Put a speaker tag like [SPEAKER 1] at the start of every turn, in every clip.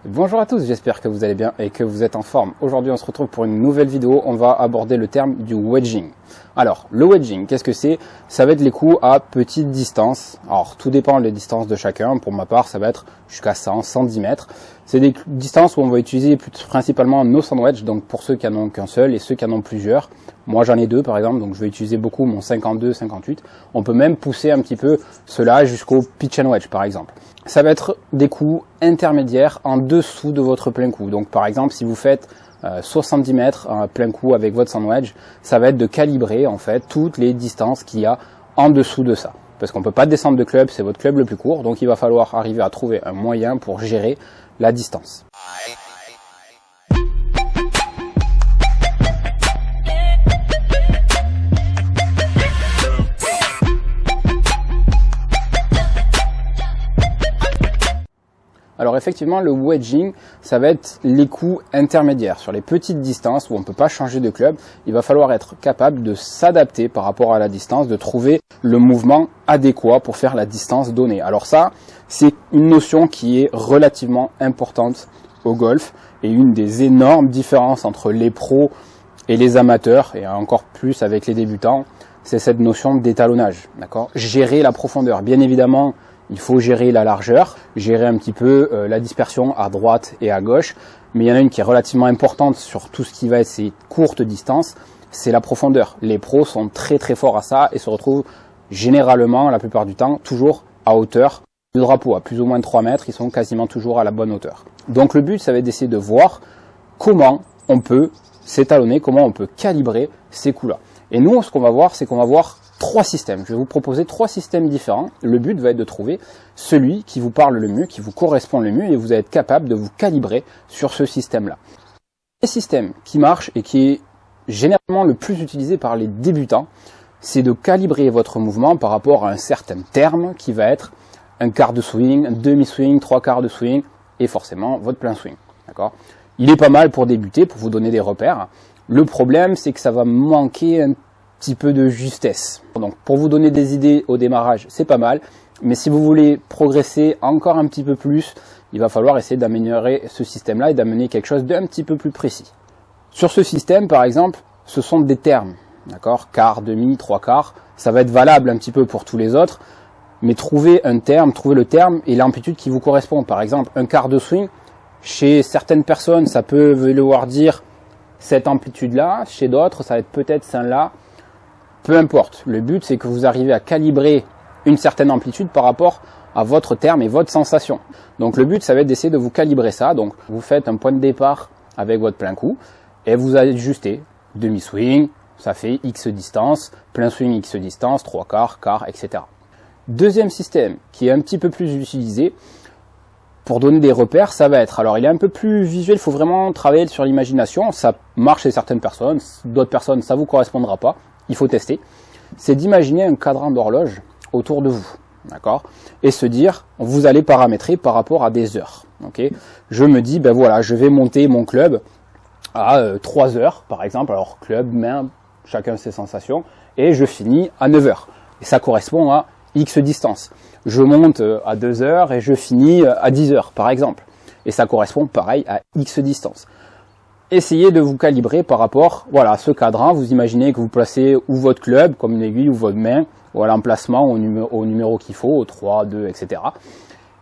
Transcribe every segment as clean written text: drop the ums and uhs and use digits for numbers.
[SPEAKER 1] Bonjour à tous, j'espère que vous allez bien et que vous êtes en forme. Aujourd'hui on se retrouve pour une nouvelle vidéo, on va aborder le terme du wedging. Alors le wedging, qu'est-ce que c'est? Ça va être les coups à petite distance. Alors tout dépend des distances de chacun, pour ma part ça va être jusqu'à 100, 110 mètres. C'est des distances où on va utiliser principalement nos sandwich, donc pour ceux qui en ont qu'un seul et ceux qui en ont plusieurs. Moi j'en ai deux par exemple, donc je vais utiliser beaucoup mon 52, 58. On peut même pousser un petit peu cela jusqu'au pitch and wedge par exemple. Ça va être des coups intermédiaires en dessous de votre plein coup. Donc par exemple, si vous faites 70 mètres plein coup avec votre sandwich, ça va être de calibrer en fait toutes les distances qu'il y a en dessous de ça. Parce qu'on ne peut pas descendre de club, c'est votre club le plus court, donc il va falloir arriver à trouver un moyen pour gérer la distance. Alors effectivement, le wedging, ça va être les coups intermédiaires. Sur les petites distances où on ne peut pas changer de club, il va falloir être capable de s'adapter par rapport à la distance, de trouver le mouvement adéquat pour faire la distance donnée. Alors ça, c'est une notion qui est relativement importante au golf et une des énormes différences entre les pros et les amateurs, et encore plus avec les débutants, c'est cette notion d'étalonnage. D'accord ? Gérer la profondeur. Bien évidemment, il faut gérer la largeur, gérer un petit peu la dispersion à droite et à gauche, mais il y en a une qui est relativement importante sur tout ce qui va être ces courtes distances, c'est la profondeur. Les pros sont très très forts à ça et se retrouvent généralement, la plupart du temps, toujours à hauteur du drapeau, à plus ou moins 3 mètres, ils sont quasiment toujours à la bonne hauteur. Donc le but, ça va être d'essayer de voir comment on peut s'étalonner, comment on peut calibrer ces coups-là. Et nous, ce qu'on va voir, c'est qu'on va voir 3 systèmes. Je vais vous proposer 3 systèmes différents. Le but va être de trouver celui qui vous parle le mieux, qui vous correspond le mieux, et vous allez être capable de vous calibrer sur ce système-là. Le système qui marche et qui est généralement le plus utilisé par les débutants, c'est de calibrer votre mouvement par rapport à un certain terme qui va être un quart de swing, un demi-swing, 3 quarts de swing et forcément votre plein swing. D'accord ? Il est pas mal pour débuter, pour vous donner des repères. Le problème, c'est que ça va manquer un petit peu de justesse. Donc pour vous donner des idées au démarrage, c'est pas mal, mais si vous voulez progresser encore un petit peu plus, il va falloir essayer d'améliorer ce système-là et d'amener quelque chose d'un petit peu plus précis. Sur ce système, par exemple, ce sont des termes, d'accord ? Quart, demi, 3 quarts, ça va être valable un petit peu pour tous les autres, mais trouvez le terme et l'amplitude qui vous correspond. Par exemple, un quart de swing, chez certaines personnes, ça peut vouloir dire cette amplitude-là, chez d'autres, ça va être peut-être celle-là. Peu importe, le but c'est que vous arrivez à calibrer une certaine amplitude par rapport à votre terme et votre sensation. Donc le but ça va être d'essayer de vous calibrer ça. Donc vous faites un point de départ avec votre plein coup et vous ajustez demi-swing, ça fait X distance, plein swing X distance, 3 quarts, quart, etc. Deuxième système qui est un petit peu plus utilisé pour donner des repères, ça va être, alors il est un peu plus visuel, il faut vraiment travailler sur l'imagination, ça marche chez certaines personnes, d'autres personnes ça vous correspondra pas. Il faut tester, c'est d'imaginer un cadran d'horloge autour de vous, d'accord, et se dire, vous allez paramétrer par rapport à des heures, ok. Je me dis, ben voilà, je vais monter mon club à 3 heures, par exemple, alors club, main, chacun ses sensations, et je finis à 9 heures, et ça correspond à X distance. Je monte à 2 heures et je finis à 10 heures, par exemple, et ça correspond pareil à X distance. Essayez de vous calibrer par rapport à ce cadran. Vous imaginez que vous placez ou votre club comme une aiguille ou votre main ou à l'emplacement au numéro qu'il faut, au 3, 2, etc.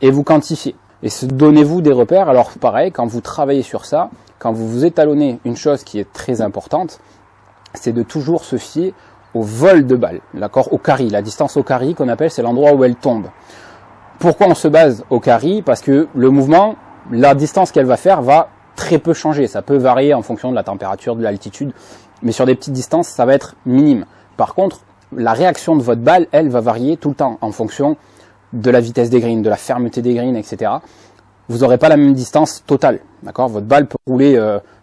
[SPEAKER 1] Et vous quantifiez. Et donnez-vous des repères. Alors pareil, quand vous travaillez sur ça, quand vous vous étalonnez, une chose qui est très importante, c'est de toujours se fier au vol de balle, d'accord, au carry. La distance au carry qu'on appelle, c'est l'endroit où elle tombe. Pourquoi on se base au carry ? Parce que le mouvement, la distance qu'elle va faire va très peu changer, ça peut varier en fonction de la température, de l'altitude, mais sur des petites distances, ça va être minime. Par contre, la réaction de votre balle, elle, va varier tout le temps en fonction de la vitesse des greens, de la fermeté des greens, etc. Vous n'aurez pas la même distance totale, d'accord ? Votre balle peut rouler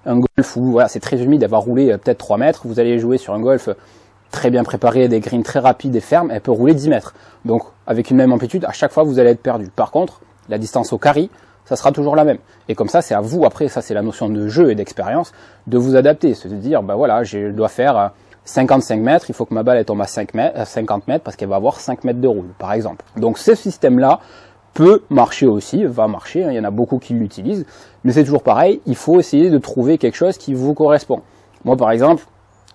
[SPEAKER 1] un golf où c'est très humide, elle va rouler peut-être 3 mètres, vous allez jouer sur un golf très bien préparé, des greens très rapides et fermes, elle peut rouler 10 mètres. Donc, avec une même amplitude, à chaque fois, vous allez être perdu. Par contre, la distance au carry, ça sera toujours la même. Et comme ça, c'est à vous, après, ça c'est la notion de jeu et d'expérience, de vous adapter, se dire, ben voilà, je dois faire 55 mètres, il faut que ma balle elle tombe à 50 mètres parce qu'elle va avoir 5 mètres de roule, par exemple. Donc ce système-là, peut marcher aussi, va marcher, hein, il y en a beaucoup qui l'utilisent, mais c'est toujours pareil, il faut essayer de trouver quelque chose qui vous correspond. Moi par exemple,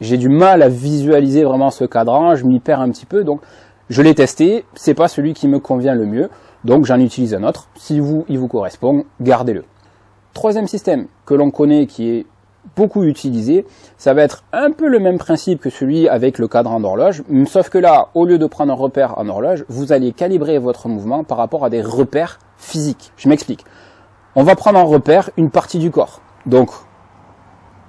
[SPEAKER 1] j'ai du mal à visualiser vraiment ce cadran, je m'y perds un petit peu, donc je l'ai testé, c'est pas celui qui me convient le mieux, donc j'en utilise un autre. Si il vous correspond, gardez-le. Troisième système que l'on connaît, qui est beaucoup utilisé, ça va être un peu le même principe que celui avec le cadran d'horloge, sauf que là, au lieu de prendre un repère en horloge, vous allez calibrer votre mouvement par rapport à des repères physiques. Je m'explique. On va prendre en repère une partie du corps. Donc,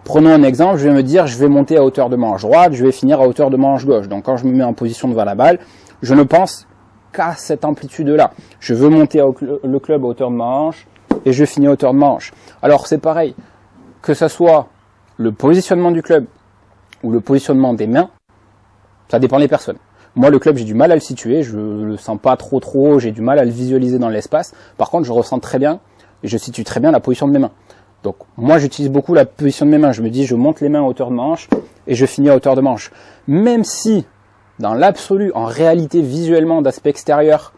[SPEAKER 1] prenons un exemple, je vais me dire, je vais monter à hauteur de manche droite, je vais finir à hauteur de manche gauche. Donc quand je me mets en position devant la balle, je ne pense qu'à cette amplitude-là. Je veux monter le club à hauteur de manche et je finis à hauteur de manche. Alors c'est pareil, que ce soit le positionnement du club ou le positionnement des mains, ça dépend des personnes. Moi, le club, j'ai du mal à le situer, je le sens pas trop, j'ai du mal à le visualiser dans l'espace. Par contre, je ressens très bien et je situe très bien la position de mes mains. Donc moi j'utilise beaucoup la position de mes mains, je me dis je monte les mains à hauteur de manche et je finis à hauteur de manche. Même si dans l'absolu, en réalité visuellement d'aspect extérieur,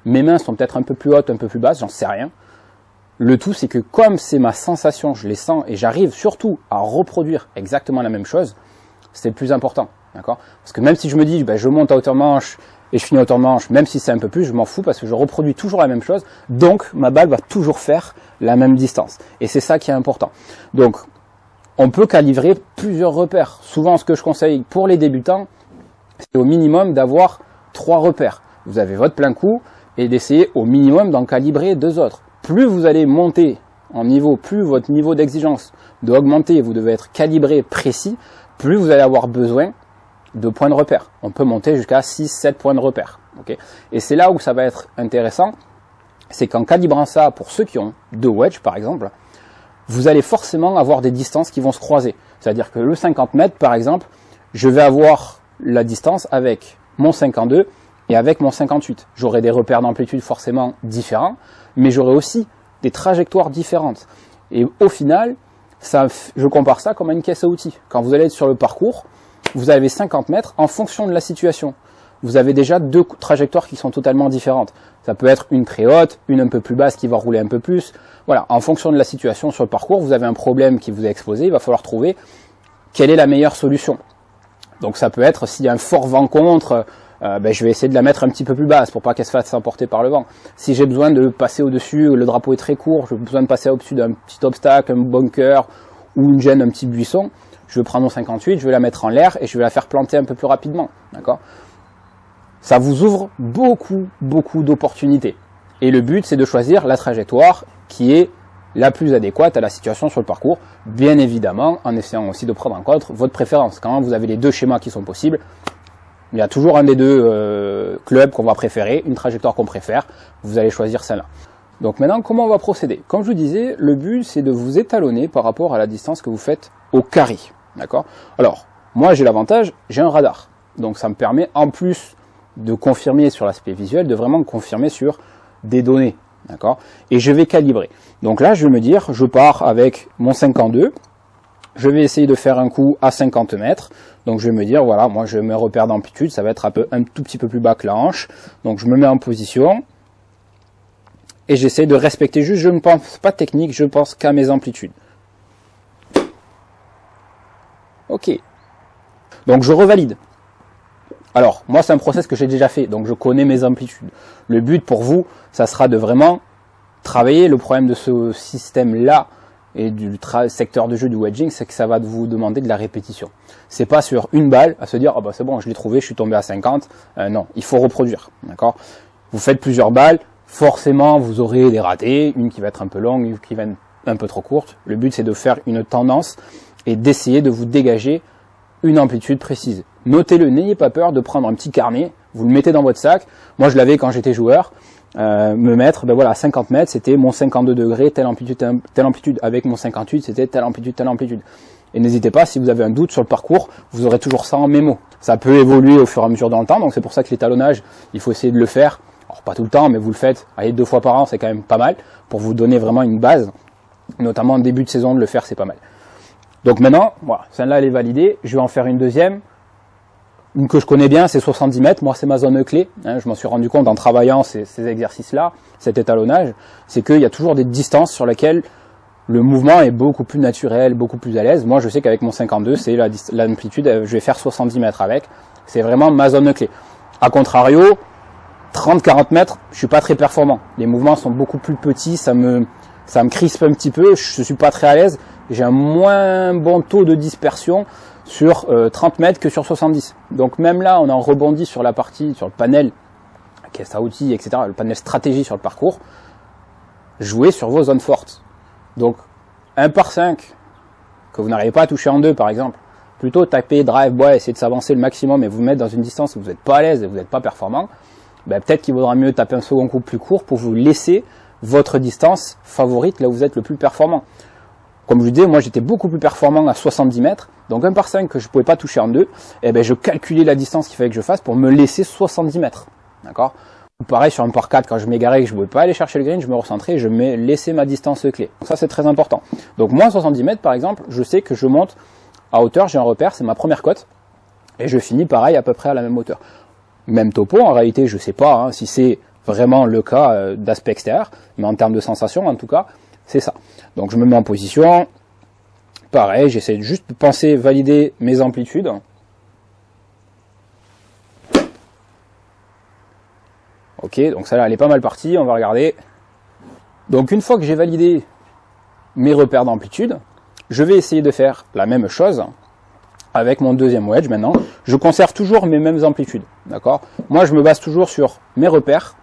[SPEAKER 1] mes mains sont peut-être un peu plus hautes, un peu plus basses, j'en sais rien. Le tout c'est que comme c'est ma sensation, je les sens et j'arrive surtout à reproduire exactement la même chose, c'est le plus important. D'accord ? Parce que même si je me dis je monte à hauteur de manche et je finis à hauteur de manche, même si c'est un peu plus, je m'en fous parce que je reproduis toujours la même chose, donc ma balle va toujours faire la même distance. Et c'est ça qui est important. Donc, on peut calibrer plusieurs repères. Souvent, ce que je conseille pour les débutants, c'est au minimum d'avoir 3 repères. Vous avez votre plein coup et d'essayer au minimum d'en calibrer 2 autres. Plus vous allez monter en niveau, plus votre niveau d'exigence doit augmenter, vous devez être calibré, précis, plus vous allez avoir besoin de points de repère. On peut monter jusqu'à 6-7 points de repère. Okay, et c'est là où ça va être intéressant, c'est qu'en calibrant ça pour ceux qui ont 2 wedges par exemple, vous allez forcément avoir des distances qui vont se croiser. C'est-à-dire que le 50 mètres par exemple, je vais avoir la distance avec mon 52 et avec mon 58. J'aurai des repères d'amplitude forcément différents, mais j'aurai aussi des trajectoires différentes. Et au final, je compare ça comme à une caisse à outils. Quand vous allez être sur le parcours, vous avez 50 mètres en fonction de la situation. Vous avez déjà 2 trajectoires qui sont totalement différentes. Ça peut être une très haute, une un peu plus basse qui va rouler un peu plus. Voilà, en fonction de la situation sur le parcours, vous avez un problème qui vous est exposé, il va falloir trouver quelle est la meilleure solution. Donc ça peut être, s'il y a un fort vent contre, je vais essayer de la mettre un petit peu plus basse pour pas qu'elle se fasse emporter par le vent. Si j'ai besoin de passer au-dessus, le drapeau est très court, j'ai besoin de passer au-dessus d'un petit obstacle, un bunker ou une gêne, un petit buisson, je vais prendre mon 58, je vais la mettre en l'air et je vais la faire planter un peu plus rapidement. D'accord ? Ça vous ouvre beaucoup d'opportunités. Et le but, c'est de choisir la trajectoire qui est la plus adéquate à la situation sur le parcours, bien évidemment, en essayant aussi de prendre en compte votre préférence. Quand vous avez les 2 schémas qui sont possibles, il y a toujours un des 2 clubs qu'on va préférer, une trajectoire qu'on préfère, vous allez choisir celle-là. Donc maintenant, comment on va procéder ? Comme je vous disais, le but, c'est de vous étalonner par rapport à la distance que vous faites au carré. D'accord ? Alors, moi, j'ai l'avantage, j'ai un radar. Donc ça me permet, en plus de confirmer sur l'aspect visuel, de vraiment confirmer sur des données, d'accord ? Et je vais calibrer. Donc là, je vais me dire, je pars avec mon 52, je vais essayer de faire un coup à 50 mètres, donc je vais me dire, voilà, moi je mets un repère d'amplitude, ça va être un tout petit peu plus bas que la hanche, donc je me mets en position, et j'essaie de respecter juste, je ne pense pas technique, je pense qu'à mes amplitudes. Ok. Donc je revalide. Alors, moi, c'est un process que j'ai déjà fait, donc je connais mes amplitudes. Le but pour vous, ça sera de vraiment travailler. Le problème de ce système-là et du secteur de jeu du wedging, c'est que ça va vous demander de la répétition. C'est pas sur une balle à se dire, ah bah c'est bon, je l'ai trouvé, je suis tombé à 50. Non, il faut reproduire, d'accord ? Vous faites plusieurs balles, forcément, vous aurez des ratés, une qui va être un peu longue, une qui va être un peu trop courte. Le but, c'est de faire une tendance et d'essayer de vous dégager une amplitude précise. Notez-le, n'ayez pas peur de prendre un petit carnet, vous le mettez dans votre sac. Moi, je l'avais quand j'étais joueur, me mettre, à 50 mètres, c'était mon 52 degrés, telle amplitude. Avec mon 58, c'était telle amplitude. Et n'hésitez pas, si vous avez un doute sur le parcours, vous aurez toujours ça en mémo. Ça peut évoluer au fur et à mesure dans le temps, donc c'est pour ça que l'étalonnage, il faut essayer de le faire. Alors, pas tout le temps, mais vous le faites, 2 fois par an, c'est quand même pas mal, pour vous donner vraiment une base. Notamment en début de saison, de le faire, c'est pas mal. Donc maintenant, voilà, celle-là, elle est validée. Je vais en faire une deuxième. Une que je connais bien, c'est 70 mètres. Moi, c'est ma zone clé. Hein, je m'en suis rendu compte en travaillant ces exercices-là, cet étalonnage, c'est qu'il y a toujours des distances sur lesquelles le mouvement est beaucoup plus naturel, beaucoup plus à l'aise. Moi, je sais qu'avec mon 52, c'est l'amplitude, je vais faire 70 mètres avec. C'est vraiment ma zone clé. A contrario, 30-40 mètres, je suis pas très performant. Les mouvements sont beaucoup plus petits, ça me crispe un petit peu, je suis pas très à l'aise. J'ai un moins bon taux de dispersion sur 30 mètres que sur 70. Donc même là, on en rebondit sur la partie, sur le panel, caisse à outils, etc., le panel stratégie sur le parcours. Jouez sur vos zones fortes. Donc 1 par 5, que vous n'arrivez pas à toucher en 2 par exemple, plutôt taper drive, bois, essayer de s'avancer le maximum et vous mettre dans une distance où vous n'êtes pas à l'aise et vous n'êtes pas performant, ben peut-être qu'il vaudra mieux taper un second coup plus court pour vous laisser votre distance favorite là où vous êtes le plus performant. Comme je vous disais, moi j'étais beaucoup plus performant à 70 mètres, donc 1 par 5 que je ne pouvais pas toucher en 2, et ben je calculais la distance qu'il fallait que je fasse pour me laisser 70 mètres. D'accord ? Pareil sur 1 par 4, quand je m'égarais et que je ne pouvais pas aller chercher le green, je me recentrais et je me laissais ma distance clé. Donc ça c'est très important. Donc moi 70 mètres par exemple, je sais que je monte à hauteur, j'ai un repère, c'est ma première cote, et je finis pareil à peu près à la même hauteur. Même topo, en réalité je ne sais pas hein, si c'est vraiment le cas d'aspect extérieur, mais en termes de sensation en tout cas, c'est ça. Donc je me mets en position, pareil, j'essaie juste de penser, valider mes amplitudes. Ok, donc celle-là elle est pas mal partie, on va regarder. Donc une fois que j'ai validé mes repères d'amplitude, je vais essayer de faire la même chose avec mon deuxième wedge maintenant. Je conserve toujours mes mêmes amplitudes, d'accord? Moi je me base toujours sur mes repères,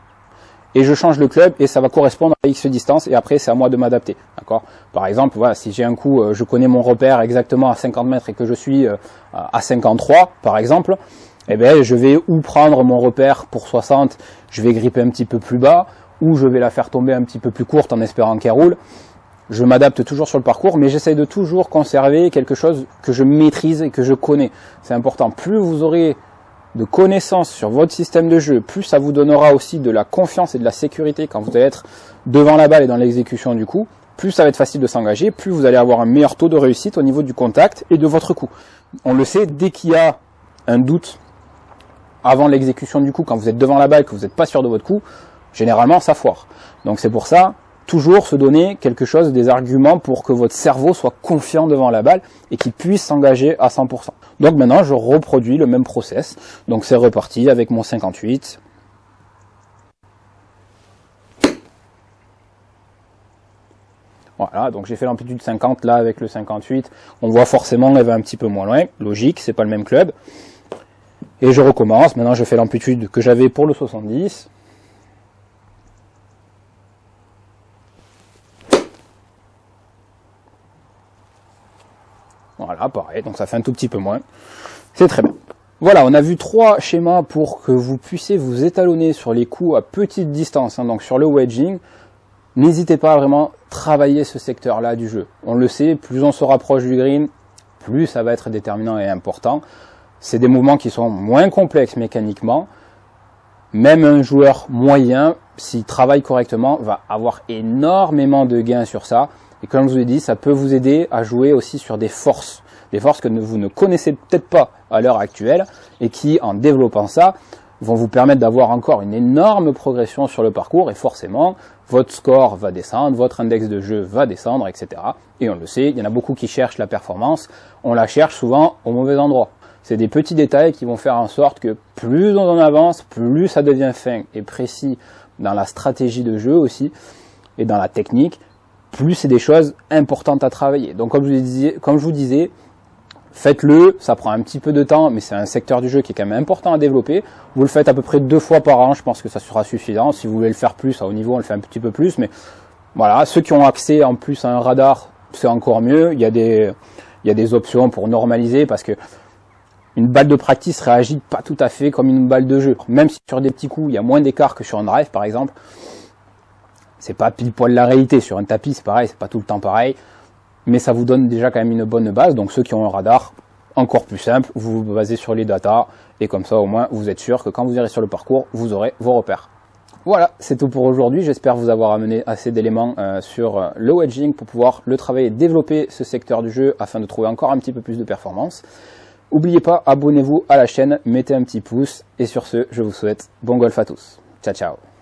[SPEAKER 1] et je change le club et ça va correspondre à X distance et après c'est à moi de m'adapter, d'accord? Par exemple, voilà, si j'ai un coup, je connais mon repère exactement à 50 mètres et que je suis à 53 par exemple, eh bien je vais ou prendre mon repère pour 60, je vais gripper un petit peu plus bas, ou je vais la faire tomber un petit peu plus courte en espérant qu'elle roule. Je m'adapte toujours sur le parcours, mais j'essaie de toujours conserver quelque chose que je maîtrise et que je connais. C'est important. Plus vous aurez de connaissances sur votre système de jeu, plus ça vous donnera aussi de la confiance et de la sécurité quand vous allez être devant la balle et dans l'exécution du coup, plus ça va être facile de s'engager, plus vous allez avoir un meilleur taux de réussite au niveau du contact et de votre coup. On le sait, dès qu'il y a un doute avant l'exécution du coup, quand vous êtes devant la balle, que vous n'êtes pas sûr de votre coup, généralement ça foire. Donc c'est pour ça, toujours se donner quelque chose, des arguments pour que votre cerveau soit confiant devant la balle et qu'il puisse s'engager à 100%. Donc maintenant, je reproduis le même process. Donc c'est reparti avec mon 58. Voilà, donc j'ai fait l'amplitude 50 là avec le 58. On voit forcément elle va un petit peu moins loin. Logique, c'est pas le même club. Et je recommence. Maintenant, je fais l'amplitude que j'avais pour le 70. Voilà, pareil, donc ça fait un tout petit peu moins. C'est très bien. Voilà, on a vu 3 schémas pour que vous puissiez vous étalonner sur les coups à petite distance, hein, donc sur le wedging. N'hésitez pas à vraiment travailler ce secteur-là du jeu. On le sait, plus on se rapproche du green, plus ça va être déterminant et important. C'est des mouvements qui sont moins complexes mécaniquement. Même un joueur moyen, s'il travaille correctement, va avoir énormément de gains sur ça. Et comme je vous l'ai dit, ça peut vous aider à jouer aussi sur des forces que vous ne connaissez peut-être pas à l'heure actuelle et qui, en développant ça, vont vous permettre d'avoir encore une énorme progression sur le parcours et forcément, votre score va descendre, votre index de jeu va descendre, etc. Et on le sait, il y en a beaucoup qui cherchent la performance, on la cherche souvent au mauvais endroit. C'est des petits détails qui vont faire en sorte que plus on en avance, plus ça devient fin et précis dans la stratégie de jeu aussi et dans la technique, plus c'est des choses importantes à travailler. Donc comme je vous disais, faites-le, ça prend un petit peu de temps, mais c'est un secteur du jeu qui est quand même important à développer. Vous le faites à peu près 2 fois par an, je pense que ça sera suffisant. Si vous voulez le faire plus à haut niveau, on le fait un petit peu plus, mais voilà, ceux qui ont accès en plus à un radar, c'est encore mieux. Il y a des options pour normaliser parce que une balle de practice réagit pas tout à fait comme une balle de jeu. Même si sur des petits coups, il y a moins d'écart que sur un drive par exemple, c'est pas pile poil la réalité. Sur un tapis, c'est pareil, c'est pas tout le temps pareil. Mais ça vous donne déjà quand même une bonne base. Donc ceux qui ont un radar, encore plus simple, vous vous basez sur les datas et comme ça au moins vous êtes sûr que quand vous irez sur le parcours, vous aurez vos repères. Voilà, c'est tout pour aujourd'hui. J'espère vous avoir amené assez d'éléments sur le wedging pour pouvoir le travailler et développer ce secteur du jeu afin de trouver encore un petit peu plus de performance. N'oubliez pas, abonnez-vous à la chaîne, mettez un petit pouce. Et sur ce, je vous souhaite bon golf à tous. Ciao, ciao.